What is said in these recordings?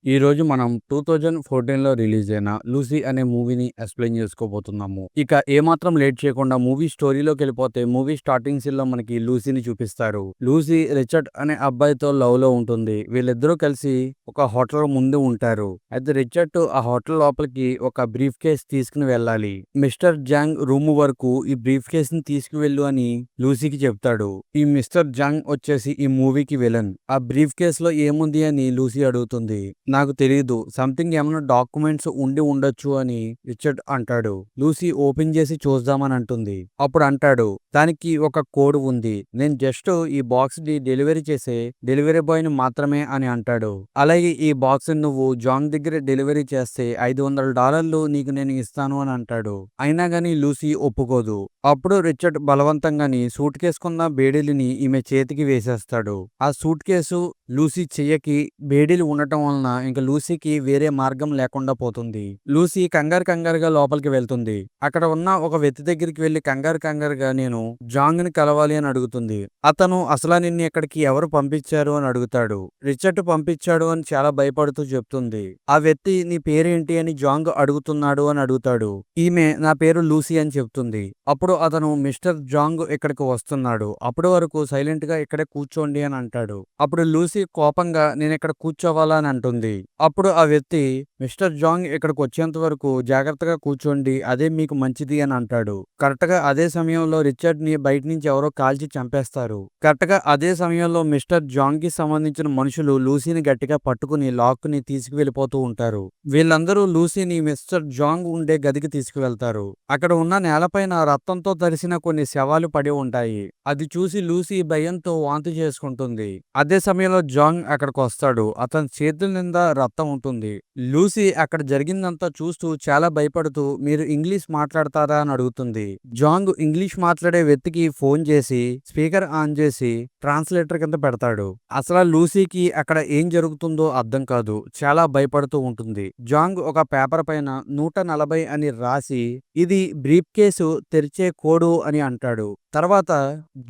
ఈరోజు మనం 2014లో రిలీజ్ అయిన 'లూసీ' అనే మూవీని ఎక్స్‌ప్లెయిన్ చేసుకోబోతున్నాము. ఇక ఏమాత్రం లేట్ చేయకుండా మూవీ స్టోరీలోకెళ్ళిపోతే మూవీ స్టార్టింగ్ సీన్‌లో మనకి లూసీని చూపిస్తారు. లూసీ రిచర్డ్ అనే అబ్బాయితో లవ్‌లో ఉంటుంది. వీళ్ళిద్దరూ కలిసి ఒక హోటల్ ముందు ఉంటారు. అయితే రిచర్డ్ ఆ హోటల్ లోపలికి ఒక బ్రీఫ్ కేస్ తీసుకుని వెళ్ళాలి. మిస్టర్ జాంగ్ రూమ్ వరకు ఈ బ్రీఫ్ కేస్‌ని తీసుకువెళ్ళు అని లూసీకి చెప్తాడు. ఈ మిస్టర్ జాంగ్ వచ్చేసి ఈ మూవీకి విలన్. ఆ బ్రీఫ్ కేస్‌లో ఏముంది అని లూసీ అడుగుతుంది. నాకు తెలీదు. సంథింగ్ ఏమన్నా డాక్యుమెంట్స్ ఉండి ఉండొచ్చు అని రిచర్డ్ అంటాడు. లూసీ ఓపెన్ చేసి చూద్దామని అంటుంది. అప్పుడు అంటాడు, దానికి ఒక కోడ్ ఉంది. నేను జస్ట్ ఈ బాక్స్ ని డెలివరీ చేసే డెలివరీ బాయ్ ని మాత్రమే అని అంటాడు. అలాగే ఈ బాక్స్ నువ్వు జాన్ దగ్గర డెలివరీ చేస్తే $500 నీకు నేను ఇస్తాను అని అంటాడు. అయినా గాని లూసీ ఒప్పుకోదు. అప్పుడు రిచర్డ్ బలవంతంగాని సూట్ కేసుకున్న బేడీలని ఈమె చేతికి వేసేస్తాడు. ఆ సూట్ కేసు లూసీ చెయ్యకి బేడీలు ఉండటం వలన ఇంక లూసీకి వేరే మార్గం లేకుండా పోతుంది. లూసీ కంగారుగా లోపలికి వెళ్తుంది. అక్కడ ఉన్న ఒక వ్యక్తి దగ్గరికి వెళ్లి కంగారుగా నేను జాంగ్ ని కలవాలి అని అడుగుతుంది. అతను అసలా నిన్ను ఇక్కడికి ఎవరు పంపించారు అని అడుగుతాడు. రిచర్డ్ పంపించాడు అని చాలా భయపడుతూ చెప్తుంది. ఆ వ్యక్తి నీ పేరేంటి అని జాంగ్ అడుగుతున్నాడు అని అడుగుతాడు. ఈమె నా పేరు లూసీ అని చెప్తుంది. అప్పుడు అతను మిస్టర్ జాంగ్ ఇక్కడికి వస్తున్నాడు. అప్పటి వరకు సైలెంట్ గా ఇక్కడే కూర్చోండి అని అంటాడు. అప్పుడు లూసీ కోపంగా నేను ఇక్కడ కూర్చోవాలా అని అంటుంది. అప్పుడు ఆ వ్యక్తి మిస్టర్ జాంగ్ ఇక్కడికి వచ్చేంత వరకు జాగ్రత్తగా కూర్చోండి, అదే మీకు మంచిది అని అంటాడు. కరెక్ట్ గా అదే సమయంలో రిచర్డ్ ని బయట నుంచి ఎవరో కాల్చి చంపేస్తారు. కరెక్ట్ గా అదే సమయంలో మిస్టర్ జాంగ్ కి సంబంధించిన మనుషులు లూసీని గట్టిగా పట్టుకుని లాక్కుని తీసుకువెళ్ళిపోతూ ఉంటారు. వీళ్ళందరూ లూసీని మిస్టర్ జాంగ్ ఉండే గదికి తీసుకువెళ్తారు. అక్కడ ఉన్న నేలపైన రక్తంతో తడిసిన కొన్ని శవాలు పడి ఉంటాయి. అది చూసి లూసీ భయంతో వాంతి చేసుకుంటుంది. అదే సమయంలో జాంగ్ అక్కడికి వస్తాడు. అతని చేతుల నిండా రక్తం ఉంటుంది. లూసీ అక్కడ జరిగిందంతా చూస్తూ చాలా భయపడుతూ మీరు ఇంగ్లీష్ మాట్లాడతారా అని అడుగుతుంది. జాంగ్ ఇంగ్లీష్ మాట్లాడే వ్యక్తికి ఫోన్ చేసి స్పీకర్ ఆన్ చేసి ట్రాన్స్లేటర్ కింద పెడతాడు. అసలు లూసీకి అక్కడ ఏం జరుగుతుందో అర్థం కాదు. చాలా భయపడుతూ ఉంటుంది. జాంగ్ ఒక పేపర్ పైన 140 అని రాసి ఇది బ్రీఫ్ కేసు తెరిచే కోడు అని అంటాడు. తర్వాత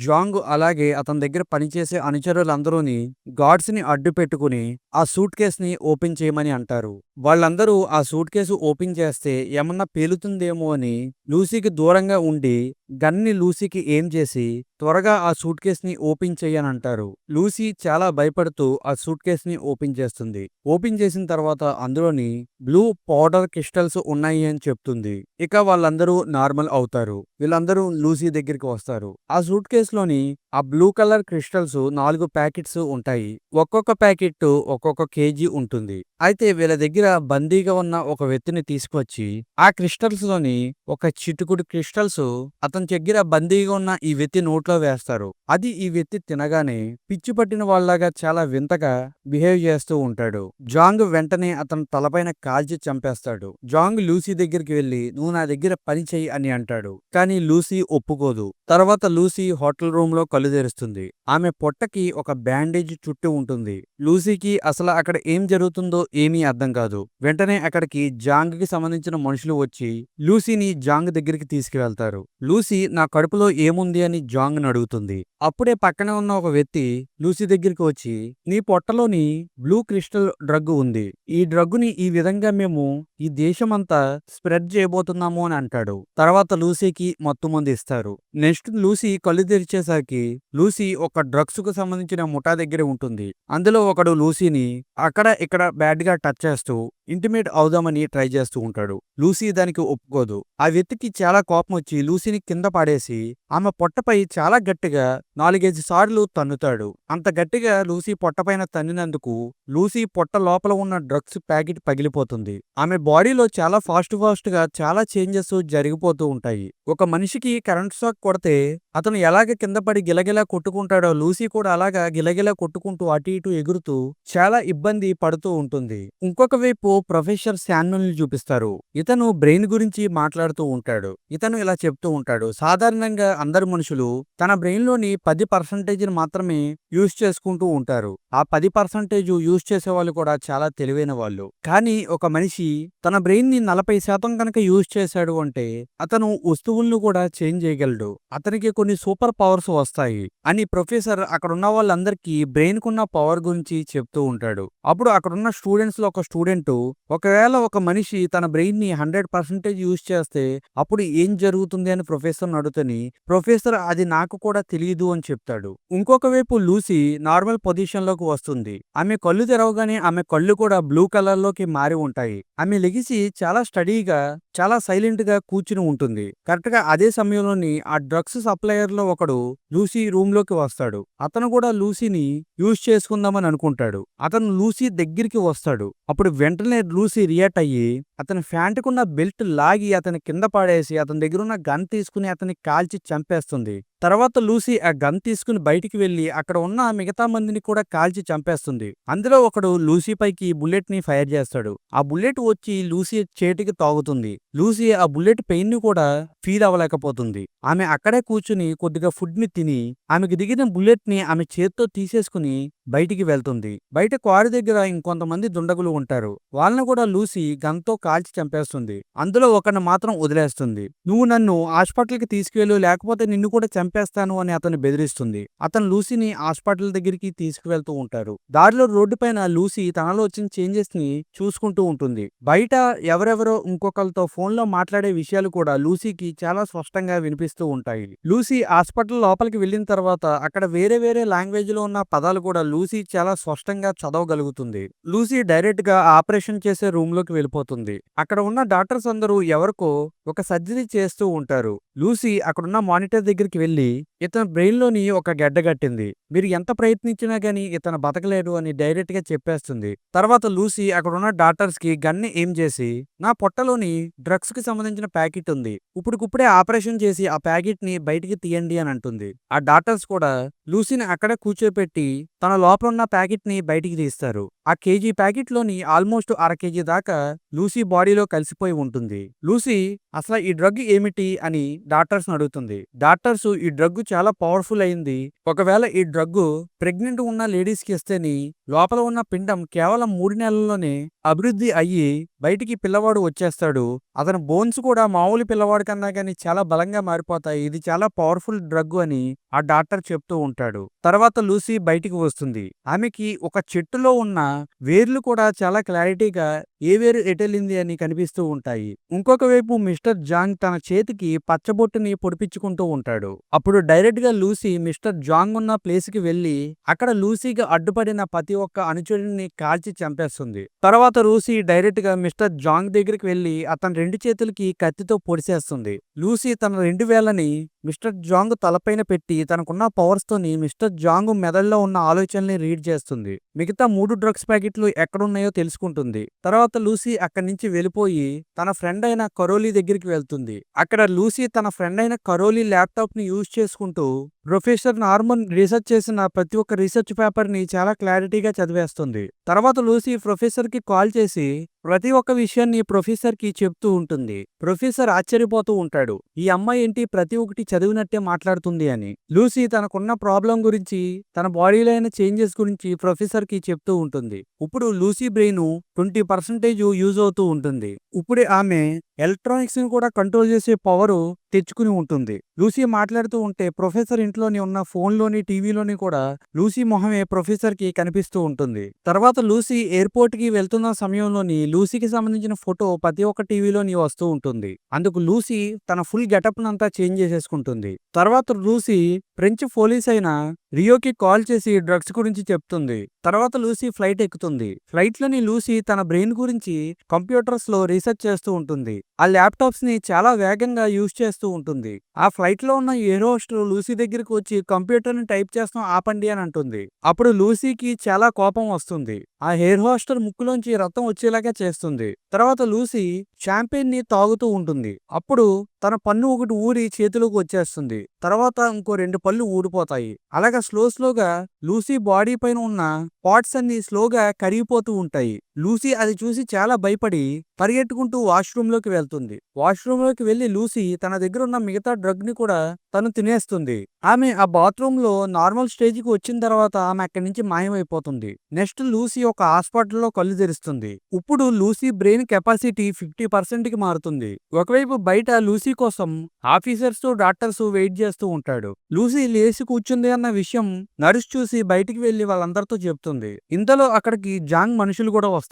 జాంగ్ అలాగే అతని దగ్గర పనిచేసే అనుచరులందరూని గార్డ్స్ ని అడ్డు పెట్టుకుని ఆ సూట్ కేస్ ని ఓపెన్ చేయమని అంటారు. వాళ్ళందరూ ఆ సూట్ కేసు ఓపెన్ చేస్తే ఏమన్నా పేలుతుందేమో అని లూసీకి దూరంగా ఉండి గన్ని లూసీకి ఏం చేసి త్వరగా ఆ సూట్ కేస్ ని ఓపెన్ చేయని అంటారు. లూసీ చాలా భయపడుతూ ఆ సూట్ కేస్ ని ఓపెన్ చేస్తుంది. ఓపెన్ చేసిన తర్వాత అందులోని బ్లూ పౌడర్ క్రిస్టల్స్ ఉన్నాయి అని చెప్తుంది. ఇక వాళ్ళందరూ నార్మల్ అవుతారు. వీళ్ళందరూ లూసీ దగ్గరికి వస్తారు. ఆ సూట్ కేసులోని ఆ బ్లూ కలర్ క్రిస్టల్స్ 4 ప్యాకెట్స్ ఉంటాయి. ఒక్కొక్క ప్యాకెట్ ఒక్కొక్క కేజీ ఉంటుంది. అయితే వీళ్ళ దగ్గర బందీగా ఉన్న ఒక వ్యక్తిని తీసుకొచ్చి ఆ క్రిస్టల్స్ లోని ఒక చిటుకుడు క్రిస్టల్స్ అతని దగ్గర బందీగా ఉన్న ఈ వ్యక్తి నోట్లో వేస్తారు. అది ఈ వ్యక్తి తినగానే పిచ్చి పట్టిన వాళ్ళగా చాలా వింతగా బిహేవ్ చేస్తూ ఉంటాడు. జాంగ్ వెంటనే అతని తలపైన కాల్చి చంపేస్తాడు. జాంగ్ లూసీ దగ్గరికి వెళ్లి నువ్వు నా దగ్గర పని చెయ్యి అని అంటాడు. కానీ లూసీ ఒప్పుకోదు. తర్వాత లూసీ హోటల్ రూమ్ లో కళ్ళు తెరుస్తుంది. ఆమె పొట్టకి ఒక బ్యాండేజ్ చుట్టూ ఉంటుంది. లూసీకి అసలు అక్కడ ఏం జరుగుతుందో ఏమీ అర్థం కాదు. వెంటనే అక్కడికి జాంగ్ కి సంబంధించిన మనుషులు వచ్చి లూసీని జాంగ్ దగ్గరికి తీసుకువెళ్తారు. లూసీ నా కడుపులో ఏముంది అని జాంగ్ ని అడుగుతుంది. అప్పుడే పక్కనే ఉన్న ఒక వ్యక్తి లూసీ దగ్గరికి వచ్చి నీ పొట్టలోని బ్లూ క్రిస్టల్ డ్రగ్ ఉంది. ఈ డ్రగ్గుని ఈ విధంగా మేము ఈ దేశమంతా స్ప్రెడ్ చేయబోతున్నాము అని అంటాడు. తర్వాత లూసీకి మత్తుమందు ఇస్తారు. నెక్స్ట్ లూసీ కళ్ళు తెరిచేసరికి లూసీ ఒక డ్రగ్స్ కు సంబంధించిన ముఠా దగ్గర ఉంటుంది. అందులో ఒకడు లూసీని అక్కడ ఇక్కడ బ్యాడ్ గా టచ్ చేస్తూ ఇంటిమేట్ అవుదామని ట్రై చేస్తూ ఉంటాడు. లూసీ దానికి ఒప్పుకోదు. ఆ వ్యక్తికి చాలా కోపం వచ్చి లూసీని కింద పాడేసి ఆమె పొట్టపై చాలా గట్టిగా 4-5 సార్లు తన్నుతాడు. అంత గట్టిగా లూసీ పొట్టపైన తన్నినందుకు లూసీ పొట్ట లోపల ఉన్న డ్రగ్స్ ప్యాకెట్ పగిలిపోతుంది. ఆమె బాడీలో చాలా ఫాస్ట్ గా చాలా చేంజెస్ జరిగిపోతూ ఉంటాయి. ఒక మనిషికి కరెంట్ షాక్ కొడితే అతను ఎలాగ కింద పడి గిలగిలా కొట్టుకుంటాడో లూసీ కూడా అలాగా గిలగిలా కొట్టుకుంటూ అటు ఇటు ఎగురుతూ చాలా ఇబ్బంది పడుతూ ఉంటుంది. ఇంకొక వైపు ప్రొఫెసర్ శాన్యుల్ ని చూపిస్తారు. ఇతను బ్రెయిన్ గురించి మాట్లాడుతూ ఉంటాడు. ఇతను ఇలా చెప్తూ ఉంటాడు. సాధారణంగా అందరు మనుషులు తన బ్రెయిన్ లోని 10% మాత్రమే యూజ్ చేసుకుంటూ ఉంటారు. ఆ 10% యూజ్ చేసే వాళ్ళు కూడా చాలా తెలివైన వాళ్ళు. కానీ ఒక మనిషి తన బ్రెయిన్ ని 40% కనుక యూజ్ చేశాడు అంటే అతను వస్తువులను కూడా చేంజ్ చేయగలడు. అతనికి కొన్ని కొన్ని సూపర్ పవర్స్ వస్తాయి అని ప్రొఫెసర్ అక్కడున్న వాళ్ళందరికీ బ్రెయిన్‌కున్న పవర్ గురించి చెప్తూ ఉంటాడు. అప్పుడు అక్కడున్న స్టూడెంట్స్‌లో ఒక స్టూడెంటు, ఒకవేళ ఒక మనిషి తన బ్రెయిన్‌ని 100% యూజ్ చేస్తే అప్పుడు ఏం జరుగుతుంది అని ప్రొఫెసర్‌ని అడుగుతని, ప్రొఫెసర్ అది నాకు కూడా తెలీదు అని చెప్తాడు. ఇంకొక వైపు లూసీ నార్మల్ పొజిషన్‌లోకి వస్తుంది. ఆమె కళ్ళు తెరవగానే ఆమె కళ్ళు కూడా బ్లూ కలర్‌లోకి మారి ఉంటాయి. ఆమె లెగిసి చాలా స్టడీగా, చాలా సైలెంట్‌గా కూర్చుని ఉంటుంది. కరెక్ట్‌గా అదే సమయంలోని ఆ డ్రగ్స్ సప్లయర్‌లో ఒకడు లూసీ రూమ్‌లోకి వస్తాడు. అతను కూడా లూసీని యూజ్ చేసుకుందామని అనుకుంటాడు. అతను లూసీ దగ్గరికి వస్తాడు. అప్పుడు వెంటనే లూసీ రియాక్ట్ అయ్యి అతని ఫ్యాంట్‌కున్న బెల్ట్ లాగి అతని కింద పడేసి అతని దగ్గరున్న గన్ తీసుకుని అతన్ని కాల్చి చంపేస్తుంది. తర్వాత లూసీ ఆ గన్ తీసుకుని బయటికి వెళ్లి అక్కడ ఉన్న మిగతా మందిని కూడా కాల్చి చంపేస్తుంది. అందులో ఒకడు లూసీ పైకి బుల్లెట్‌ని ఫైర్ చేస్తాడు. ఆ బుల్లెట్ వచ్చి లూసీ చేతికి తాకుతుంది. లూసీ ఆ బుల్లెట్ పెయిన్‌ని కూడా ఫీల్ అవ్వలేకపోతుంది. ఆమె అక్కడే కూర్చుని కొద్దిగా ఫుడ్‌ని తిని ఆమెకు దిగిన బుల్లెట్‌ని ఆమె చేత్తో తీసేసుకుని బయటికి వెళ్తుంది. బయట కారు దగ్గర ఇంకొంతమంది దుండగులు ఉంటారు. వాళ్ళని కూడా లూసీ గన్‌తో కాల్చి చంపేస్తుంది. అందులో ఒకడిని మాత్రం వదిలేస్తుంది. "నువ్వు నన్ను హాస్పిటల్‌కి తీసుకువెళ్ళు లేకపోతే నిన్ను కూడా చంపేస్తాను" అని అతన్ని బెదిరిస్తుంది. అతను లూసీని హాస్పిటల్ దగ్గరికి తీసుకువెళ్తూ ఉంటారు. దారిలో రోడ్డు పైన లూసీ తనలో వచ్చిన చేంజెస్‌ని చూసుకుంటూ ఉంటుంది. బయట ఎవరెవరో ఇంకొకళ్ళతో ఫోన్‌లో మాట్లాడే విషయాలు కూడా లూసీకి చాలా స్పష్టంగా వినిపిస్తూ ఉంటాయి. లూసీ హాస్పిటల్ లోపలికి వెళ్ళిన తర్వాత అక్కడ వేరే వేరే లాంగ్వేజ్‌లో ఉన్న పదాలు కూడా లూసీ చాలా స్పష్టంగా చదవగలుగుతుంది. లూసీ డైరెక్ట్‌గా ఆపరేషన్ చేసే రూమ్‌లోకి వెళ్ళిపోతుంది. అక్కడ ఉన్న డాక్టర్స్ అందరూ ఎవరికో ఒక సర్జరీ చేస్తూ ఉంటారు. లూసీ అక్కడున్న మానిటర్ దగ్గరికి వెళ్లి ఇతని బ్రెయిన్‌లోని ఒక గెడ్డ గట్టింది. మీరు ఎంత ప్రయత్నించినా గాని ఇతను బతకలేడు అని డైరెక్ట్‌గా చెప్పేస్తుంది. తర్వాత లూసీ అక్కడున్న డాక్టర్స్‌కి గన్‌ని ఎయిమ్ చేసి నా పొట్టలోని డ్రగ్స్‌కి సంబంధించిన ప్యాకెట్ ఉంది. ఇప్పుడిప్పుడే ఆపరేషన్ చేసి ఆ ప్యాకెట్‌ని బయటికి తీయండి అని అంటుంది. ఆ డాక్టర్స్ కూడా లూసీని అక్కడే కూర్చోపెట్టి తన లోపల ఉన్న ప్యాకెట్‌ని బయటికి తీస్తారు. ఆ కేజీ ప్యాకెట్‌లోని ఆల్మోస్ట్ అర కేజీ దాకా లూసీ బాడీలో కలిసిపోయి ఉంటుంది. లూసీ అసలు ఈ డ్రగ్ ఏమిటి అని డాక్టర్స్‌ని అడుగుతుంది. డాక్టర్స్ ఈ డ్రగ్ చాలా పవర్‌ఫుల్ అయింది. ఒకవేళ ఈ డ్రగ్ ప్రెగ్నెంట్ ఉన్న లేడీస్‌కి ఇస్తేని లోపల ఉన్న పిండం కేవలం 3 నెలల్లోనే అభివృద్ధి అయ్యి బయటికి పిల్లవాడు వచ్చేస్తాడు. అతని బోన్స్ కూడా మామూలు పిల్లవాడి కన్నా గాని చాలా బలంగా మారిపోతాయి. ఇది చాలా పవర్‌ఫుల్ డ్రగ్ అని ఆ డాక్టర్ చెప్తూ ఉంటాడు. తర్వాత లూసీ బయటికి వస్తుంది. ఆమెకి ఒక చెట్టులో ఉన్న వేర్లు కూడా చాలా క్లారిటీగా ఏ వేరు ఎటెళ్ళింది అని కనిపిస్తూ ఉంటాయి. ఇంకొక వైపు మిస్టర్ జాంగ్ తన చేతికి పచ్చబొట్టుని పొడిపించుకుంటూ ఉంటాడు. అప్పుడు డైరెక్ట్‌గా లూసీ మిస్టర్ జాంగ్ ఉన్న ప్లేస్‌కి వెళ్లి అక్కడ లూసీకి అడ్డుపడిన ప్రతి ఒక్క అనుచరుడిని కాల్చి చంపేస్తుంది. తర్వాత లూసీ డైరెక్ట్‌గా మిస్టర్ జాంగ్ దగ్గరికి వెళ్లి అతని 2 చేతులకి కత్తితో పొడిచేస్తుంది. లూసీ తన 2 వేళ్ళని మిస్టర్ జాంగ్ తలపైన పెట్టి తనకున్న పవర్స్‌తోని మిస్టర్ జాంగ్ మెదడులో ఉన్న ఆలోచనల్ని రీడ్ చేస్తుంది. మిగతా 3 డ్రగ్స్ ప్యాకెట్లు ఎక్కడున్నాయో తెలుసుకుంటుంది. తర్వాత లూసీ అక్కడి నుంచి వెళ్ళిపోయి తన ఫ్రెండ్ అయిన కరోలీ దగ్గరికి వెళ్తుంది. అక్కడ లూసీ తన ఫ్రెండ్ అయిన కరోలీ ల్యాప్‌టాప్‌ని యూజ్ చేసుకుంటూ ప్రొఫెసర్ నార్మన్ రీసెర్చ్ చేసిన ప్రతి ఒక్క రీసెర్చ్ పేపర్‌ని చాలా క్లారిటీగా చదివేస్తుంది. తర్వాత లూసీ ప్రొఫెసర్‌కి కాల్ చేసి ప్రతి ఒక్క విషయాన్ని ప్రొఫెసర్‌కి చెప్తూ ఉంటుంది. ప్రొఫెసర్ ఆశ్చర్యపోతూ ఉంటాడు. ఈ అమ్మాయి ఏంటి ప్రతి ఒక్కటి చదివినట్టే మాట్లాడుతుంది అని. లూసీ తనకున్న ప్రాబ్లం గురించి, తన బాడీలో అయిన చేంజెస్ గురించి ప్రొఫెసర్‌కి చెప్తూ ఉంటుంది. ఇప్పుడు లూసీ బ్రెయిన్ 20% యూజ్ అవుతూ ఉంటుంది. ఇప్పుడే ఆమె ఎలక్ట్రానిక్స్‌ని కూడా కంట్రోల్ చేసే పవరు తెచ్చుకుని ఉంటుంది. లూసీ మాట్లాడుతూ ఉంటే ప్రొఫెసర్ ఇంట్లోని ఉన్న ఫోన్‌లోని, టీవీలోని కూడా లూసీ మొహమే ప్రొఫెసర్‌కి కనిపిస్తూ ఉంటుంది. తర్వాత లూసీ ఎయిర్‌పోర్ట్‌కి వెళ్తున్న సమయంలోని లూసీకి సంబంధించిన ఫోటో ప్రతి ఒక్క టీవీలోని వస్తూ ఉంటుంది. అందుకు లూసీ తన ఫుల్ గెటప్‌నంతా చేంజ్ చేసేసుకుంటుంది. తర్వాత లూసీ ఫ్రెంచ్ పోలీస్ అయిన రియోకి కాల్ చేసి డ్రగ్స్ గురించి చెప్తుంది. తర్వాత లూసీ ఫ్లైట్ ఎక్కుతుంది. ఫ్లైట్‌లోని లూసీ తన బ్రెయిన్ గురించి కంప్యూటర్స్‌లో రీసెర్చ్ చేస్తూ ఉంటుంది. ఆ ల్యాప్‌టాప్స్‌ని చాలా వేగంగా యూజ్ చేస్తూ ఉంటుంది. ఆ ఫ్లైట్‌లో ఉన్న ఎయిర్ హోస్టర్ లూసీ దగ్గరికి వచ్చి కంప్యూటర్‌ని టైప్ చేస్తాం ఆపండి అని అంటుంది. అప్పుడు లూసీకి చాలా కోపం వస్తుంది. ఆ ఎయిర్ హోస్టర్ ముక్కులోంచి రక్తం వచ్చేలాగా చేస్తుంది. తర్వాత లూసీ షాంపెయిన్‌ని తాగుతూ ఉంటుంది. అప్పుడు తన పన్ను ఒకటి ఊరి చేతిలోకి వచ్చేస్తుంది. తర్వాత ఇంకో 2 పళ్ళు ఊడిపోతాయి. అలాగా స్లోగా లూసీ బాడీ పైన ఉన్న పార్ట్స్ అన్ని స్లోగా కరిగిపోతూ ఉంటాయి. లూసీ అది చూసి చాలా భయపడి పరిగెట్టుకుంటూ వాష్రూమ్లోకి వెళ్తుంది. వాష్రూమ్లోకి వెళ్లి లూసీ తన దగ్గర ఉన్న మిగతా డ్రగ్ ని కూడా తను తినేస్తుంది. ఆమె ఆ బాత్రూంలో నార్మల్ స్టేజ్కి వచ్చిన తర్వాత ఆమె అక్కడి నుంచి మాయమైపోతుంది. నెక్స్ట్ లూసీ ఒక హాస్పిటల్లో కళ్ళు తెరుస్తుంది. ఇప్పుడు లూసీ బ్రెయిన్ కెపాసిటీ 50% కి మారుతుంది. ఒకవైపు బయట లూసీ కోసం ఆఫీసర్స్ డాక్టర్స్ వెయిట్ చేస్తూ ఉంటాడు. లూసీ లేచి కూర్చుంది అన్న విషయం నర్స్ చూసి బయటికి వెళ్లి వాళ్ళందరితో చెప్తుంది. ఇంతలో అక్కడికి జాంగ్ మనుషులు కూడా వస్తారు.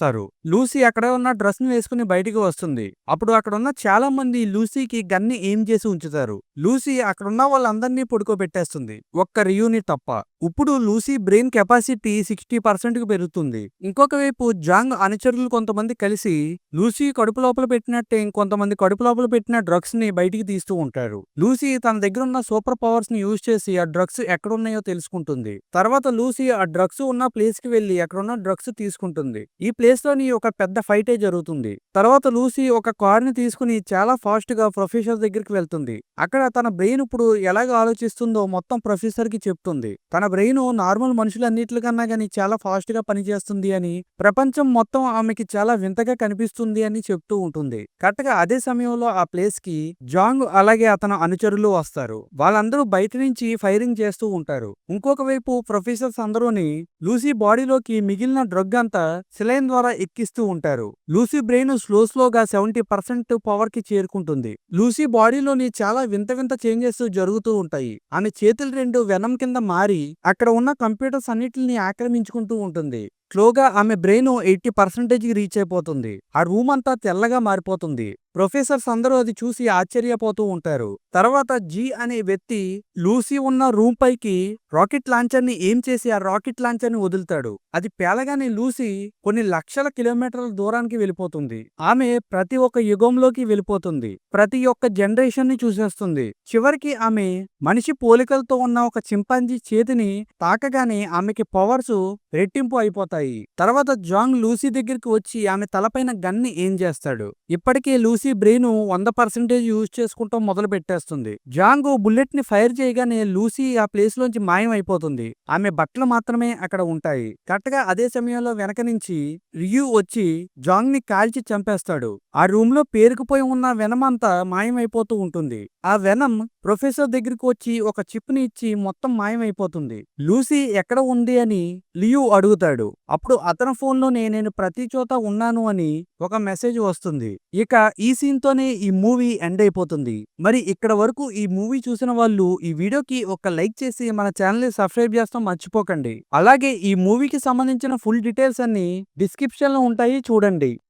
లూసీ అక్కడ ఉన్న డ్రెస్ ని వేసుకుని బయటికి వస్తుంది. అప్పుడు అక్కడ ఉన్న చాలా మంది లూసీకి గన్ని ఏం చేసి ఉంచుతారు. లూసీ అక్కడున్న వాళ్ళందరినీ పడుకోబెట్టేస్తుంది, ఒక్క రియూని తప్ప. ఇప్పుడు లూసీ బ్రెయిన్ కెపాసిటీ 60% కి పెరుగుతుంది. ఇంకొక వైపు జాంగ్ అనుచరులు కొంతమంది కలిసి లూసీ కడుపు లోపల పెట్టినట్టే ఇంకొంతమంది కడుపు లోపల పెట్టిన డ్రగ్స్ ని బయటికి తీస్తూ ఉంటారు. లూసీ తన దగ్గర ఉన్న సూపర్ పవర్స్ ని యూజ్ చేసి ఆ డ్రగ్స్ ఎక్కడున్నాయో తెలుసుకుంటుంది. తర్వాత లూసీ ఆ డ్రగ్స్ ఉన్న ప్లేస్ కి వెళ్లి అక్కడున్న డ్రగ్స్ తీసుకుంటుంది. ఈ ప్లేస్ లోని ఒక పెద్ద ఫైటే జరుగుతుంది. తర్వాత లూసీ ఒక కార్ ని తీసుకుని చాలా ఫాస్ట్ గా ప్రొఫెసర్ దగ్గరికి వెళ్తుంది. అక్కడ తన బ్రెయిన్ ఇప్పుడు ఎలాగ ఆలోచిస్తుందో మొత్తం ప్రొఫెసర్ కి చెప్తుంది. తన బ్రెయిన్ నార్మల్ మనుషులన్నిటికన్నా గానీ చాలా ఫాస్ట్ గా పనిచేస్తుంది అని, ప్రపంచం మొత్తం ఆమెకి చాలా వింతగా కనిపిస్తుంది అని చెప్తూ ఉంటుంది. కరెక్ట్ గా అదే సమయంలో ఆ ప్లేస్ కి జాంగ్ అలాగే అతని అనుచరులు వస్తారు. వాళ్ళందరూ బయట నుంచి ఫైరింగ్ చేస్తూ ఉంటారు. ఇంకొక వైపు ప్రొఫెసర్స్ అందరూని లూసీ బాడీలోకి మిగిలిన డ్రగ్ అంతా సిలైన్ ద్వారా ఎక్కిస్తూ ఉంటారు. లూసీ బ్రెయిన్ స్లోగా 70% పవర్ కి చేరుకుంటుంది. లూసీ బాడీలోని చాలా వింత వింత చేంజెస్ జరుగుతూ ఉంటాయి. ఆమె చేతులు రెండు వెనం కింద మారి అక్కడ ఉన్న కంప్యూటర్స్ అన్నిటిని ఆక్రమించుకుంటూ ఉంటుంది. స్లోగా ఆమె బ్రెయిన్ 80% కి రీచ్ అయిపోతుంది. ఆ రూమ్ అంతా తెల్లగా మారిపోతుంది. ప్రొఫెసర్స్ అందరూ అది చూసి ఆశ్చర్యపోతూ ఉంటారు. తర్వాత జీ అనే వ్యక్తి లూసీ ఉన్న రూమ్ పైకి రాకెట్ లాంచర్ ని ఏం చేసి ఆ రాకెట్ లాంచర్ ని వదులుతాడు. అది పేలగానే లూసీ కొన్ని లక్షల కిలోమీటర్ల దూరానికి వెళ్ళిపోతుంది. ఆమె ప్రతి ఒక్క యుగంలోకి వెళ్ళిపోతుంది. ప్రతి ఒక్క జనరేషన్ ని చూసేస్తుంది. చివరికి ఆమె మనిషి పోలికలతో ఉన్న ఒక చింపాంజీ చేతిని తాకగానే ఆమెకి పవర్స్ రెట్టింపు అయిపోతాయి. తర్వాత జాంగ్ లూసీ దగ్గరికి వచ్చి ఆమె తలపైన గన్ని ఏం చేస్తాడు. ఇప్పటికే లూసీ బ్రెయిన్ 100% యూజ్ చేసుకుంటాం మొదలు పెట్టేస్తుంది. జాంగ్ బుల్లెట్ ని ఫైర్ చేయగానే లూసీ ఆ ప్లేస్ లోంచి మాయం అయిపోతుంది. ఆమె బట్టలు మాత్రమే అక్కడ ఉంటాయి. కరెక్ట్ గా అదే సమయంలో వెనక నుంచి రియూ వచ్చి జాంగ్ ని కాల్చి చంపేస్తాడు. ఆ రూమ్ లో పేరుకుపోయి ఉన్న వెనం అంతా మాయమైపోతూ ఉంటుంది. ఆ వెనం ప్రొఫెసర్ దగ్గరికి వచ్చి ఒక చిప్ ని ఇచ్చి మొత్తం మాయమైపోతుంది. లూసీ ఎక్కడ ఉంది అని లియూ అడుగుతాడు. అప్పుడు అతని ఫోన్లోనే నేను ప్రతి చోట ఉన్నాను అని ఒక మెసేజ్ వస్తుంది. ఇక ఈ సీన్ తోనే ఈ మూవీ ఎండ్ అయిపోతుంది. మరి ఇక్కడ వరకు ఈ మూవీ చూసిన వాళ్ళు ఈ వీడియోకి ఒక లైక్ చేసి మన ఛానల్ ని సబ్స్క్రైబ్ చేస్తాం మర్చిపోకండి. అలాగే ఈ మూవీకి సంబంధించిన ఫుల్ డీటెయిల్స్ అన్ని డిస్క్రిప్షన్ లో ఉంటాయి, చూడండి.